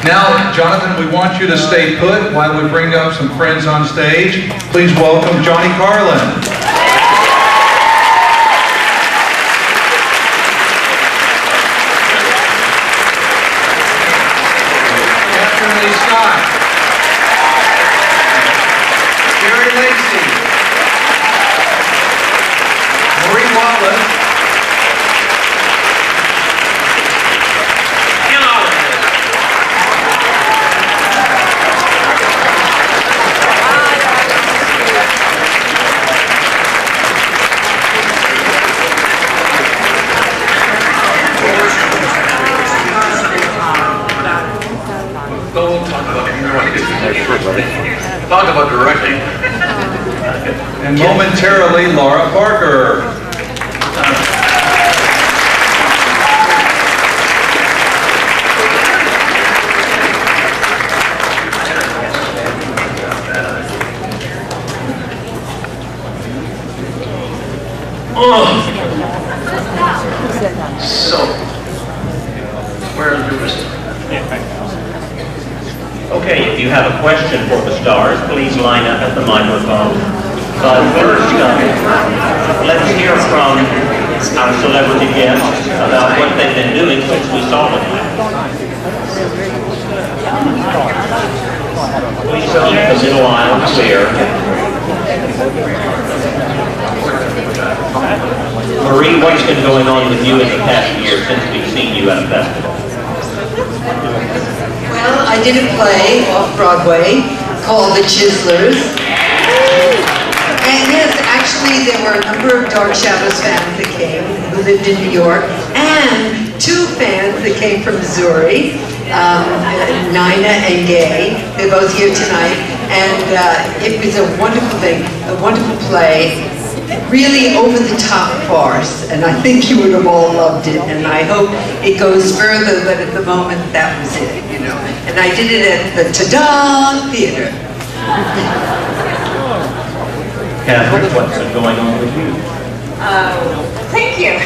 Now, Jonathan, we want you to stay put while we bring up some friends on stage. Please welcome Johnny Carlin. Catherine Lee Scott. Gary Lacey. Marie Wallace. Talk about directing. And momentarily, Laura Parker. So, where is Lewis? Okay, if you have a question for the stars, please line up at the microphone. But first, let's hear from our celebrity guests about what they've been doing since we saw them. Please keep the middle aisle clear. Marie, what's been going on with you in the past year since we've seen you at a festival? Well, I did a play off-Broadway called The Chislers. And yes, actually there were a number of Dark Shadows fans that came who lived in New York, and 2 fans that came from Missouri, Nina and Gay. They're both here tonight. And it was a wonderful thing, a wonderful play. Really over-the-top farce, and I think you would have all loved it, and I hope it goes further, but at the moment that was it, you know. And I did it at the Ta-Da Theater. Catherine, what's been going on with you? Thank you.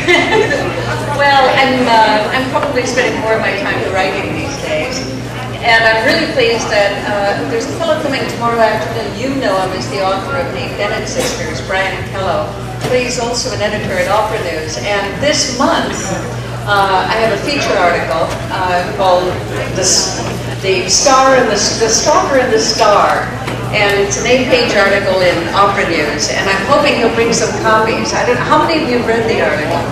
Well, I'm probably spending more of my time writing these days. And I'm really pleased that there's a fellow coming tomorrow afternoon. You know him as the author of the Bennett Sisters, Brian Kello. But he's also an editor at Opera News. And this month, I have a feature article called The Stalker and the Star. And it's an 8-page article in Opera News. And I'm hoping he'll bring some copies. I don't know, how many of you have read the article?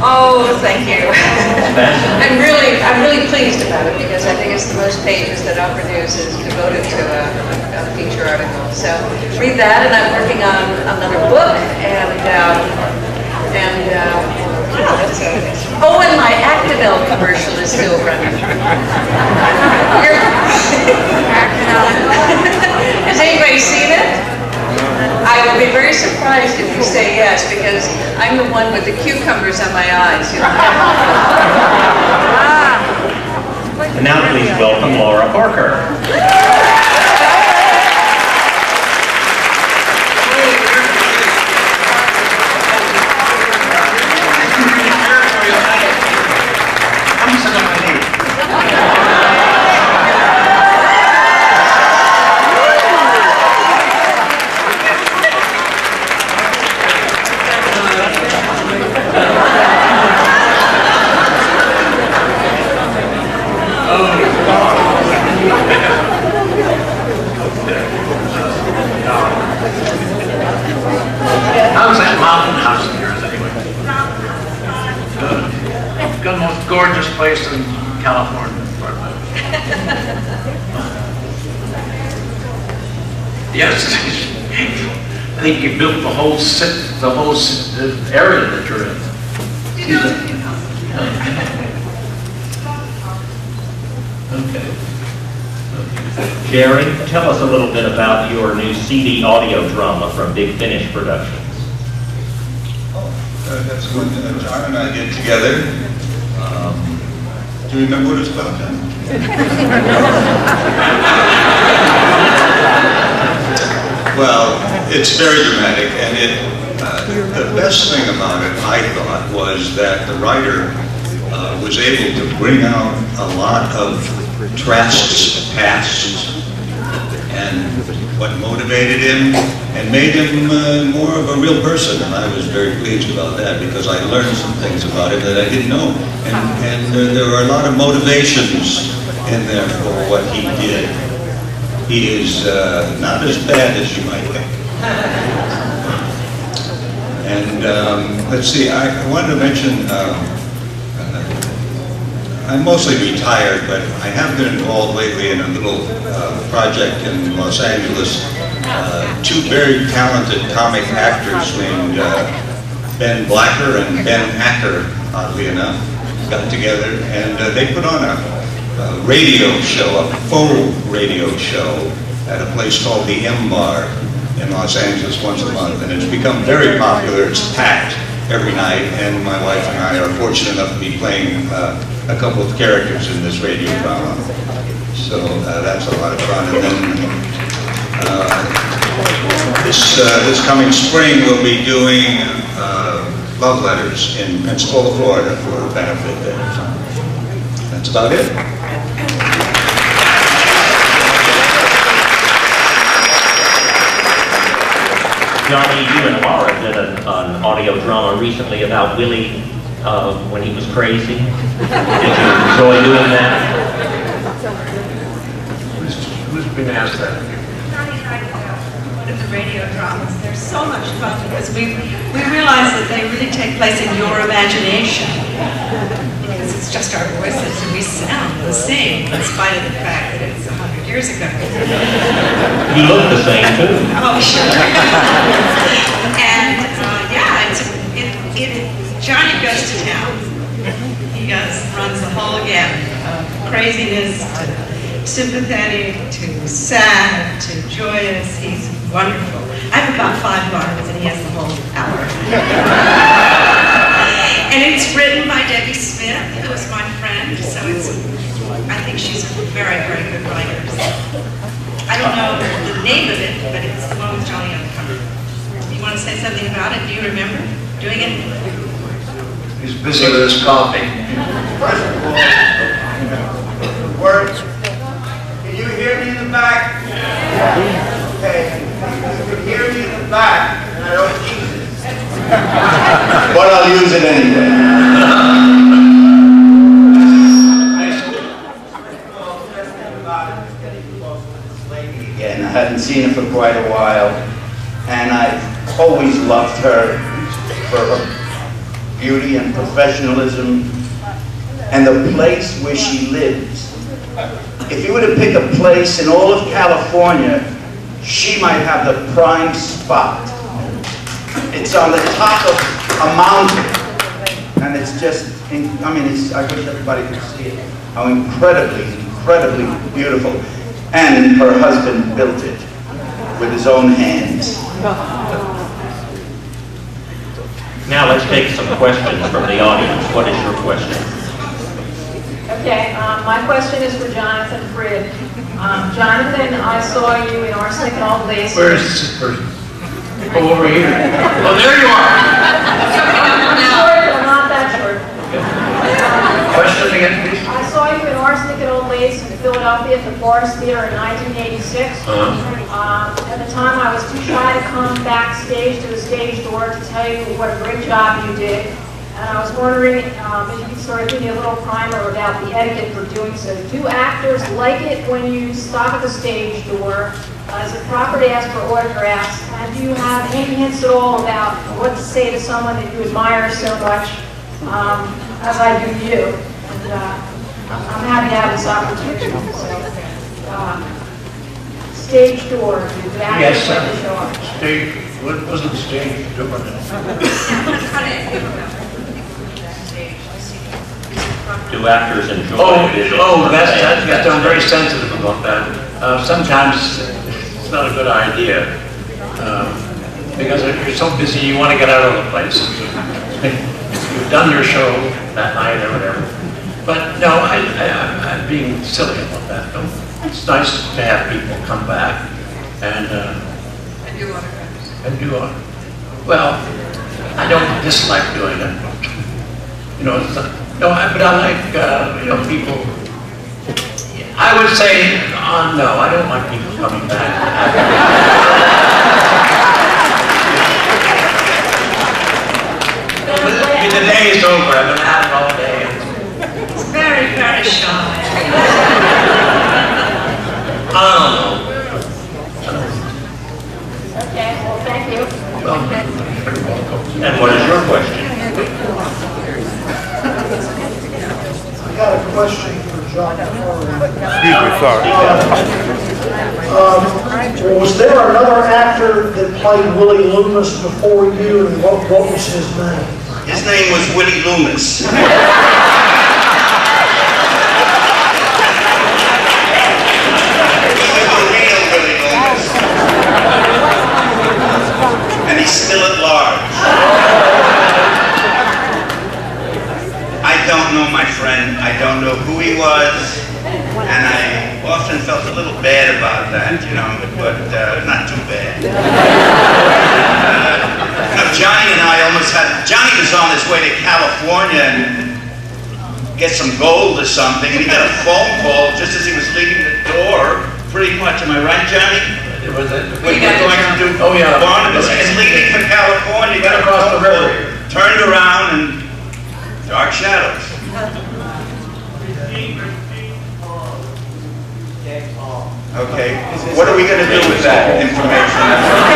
Oh, thank you. I'm really pleased about it because I think it's the most pages that Opera News is devoted to a feature article. So read that, and I'm working on another book, and oh, and my Actimel commercial is still running. Has anybody seen it? I would be very surprised if you say yes, because I'm the one with the cucumbers on my eyes. You know? And now please welcome Laura Parker. How's that mountain house of yours anyway? Good. Got the most gorgeous place in California. Yes, I think you built the whole area that you're in. Okay. Jerry, tell us a little bit about your new CD audio drama from Big Finish Productions. That's when John and I get together. Do you remember what it's about, John? Well, it's very dramatic, and the best thing about it, I thought, was that the writer was able to bring out a lot of Trask's past and what motivated him and made him more of a real person. And I was very pleased about that because I learned some things about him that I didn't know. And there were a lot of motivations in there for what he did. He is not as bad as you might think. And let's see, I wanted to mention, I'm mostly retired, but I have been involved lately in a little project in Los Angeles. Two very talented comic actors named Ben Blacker and Ben Acker, oddly enough, got together and they put on a radio show, a faux radio show at a place called the M Bar in Los Angeles once a month, and it's become very popular. It's packed every night, and my wife and I are fortunate enough to be playing a couple of characters in this radio drama. So that's a lot of fun. And then this coming spring we'll be doing love letters in Pensacola, Florida for a benefit there. That's about it. Johnny, you and Laura did an audio drama recently about Willie when he was crazy. Did you enjoy doing that? Who's been asked that? One of the radio dramas. They're so much fun because we realize that they really take place in your imagination. Because it's just our voices and we sound the same in spite of the fact that it's 100 years ago. You look the same too. Oh, sure. And yeah, Johnny goes to town. He runs the whole gamut of craziness to sympathetic to sad to joyous. He's wonderful. I have about 5 bars and he has the whole hour. And it's written by Debbie Smith, who is my friend, so I think she's a very, very good writer. I don't know the name of it, but it's the one with Johnny on the cover. You want to say something about it? Do you remember doing it? He's busy with his coffee. First of all, words. Can you hear me in the back? Okay. You can hear me in the back, and I don't use it. But I'll use it anyway. Again, I hadn't seen her for quite a while, and I always loved her for her beauty and professionalism and the place where she lives. If you were to pick a place in all of California, she might have the prime spot. It's on the top of a mountain, and it's just, I wish everybody could see it, how incredibly beautiful. And her husband built it with his own hands. Now let's take some questions from the audience. What is your question? Okay, my question is for Jonathan Frid. Jonathan, I saw you in Arsenic and Old Lace. Where is this person? Oh, over here. Oh, there you are. Short, but not that short. Question again, please. I saw you in Arsenic and Old Lace in Philadelphia at the Forest Theater in 1986. At the time, I was too shy to come backstage to the stage door to tell you what a great job you did. And I was wondering if you could sort of give me a little primer about the etiquette for doing so. Do actors like it when you stop at the stage door? Is it proper to ask for autographs? And do you have any hints at all about what to say to someone that you admire so much, as I do you? And I'm happy to have this opportunity. So, stage door, do actors Yes, like to show up? stage. What wasn't the stage door? Do actors enjoy I'm very sensitive about that. Sometimes it's not a good idea because you're so busy you want to get out of the place. You've done your show that night or whatever. But no, I'm being silly about that. No, it's nice to have people come back and do autographs. Well, I don't dislike doing it. You know, but I like, people, would say, no, I don't want people coming back. The day is over. I've been at it all day. It's very, very shy. I don't know. Okay, well, thank you. And what is your question? I got a question for John Carter. Excuse me, sorry. Was there another actor that played Willie Loomis before you, and what was his name? His name was Willie Loomis. He was the real Willie Loomis. And he's still at large. I don't know my friend. I don't know who he was. And I often felt a little bad about that, you know, but not too bad. Johnny and I almost had, Johnny was on his way to California and get some gold or something, and he got a phone call just as he was leaving the door, pretty much. Am I right, Johnny? Was it? We're going to do Barnabas. He's leaving for California, got across the river, turned around, and dark shadows. Okay, what are we going to do with that information?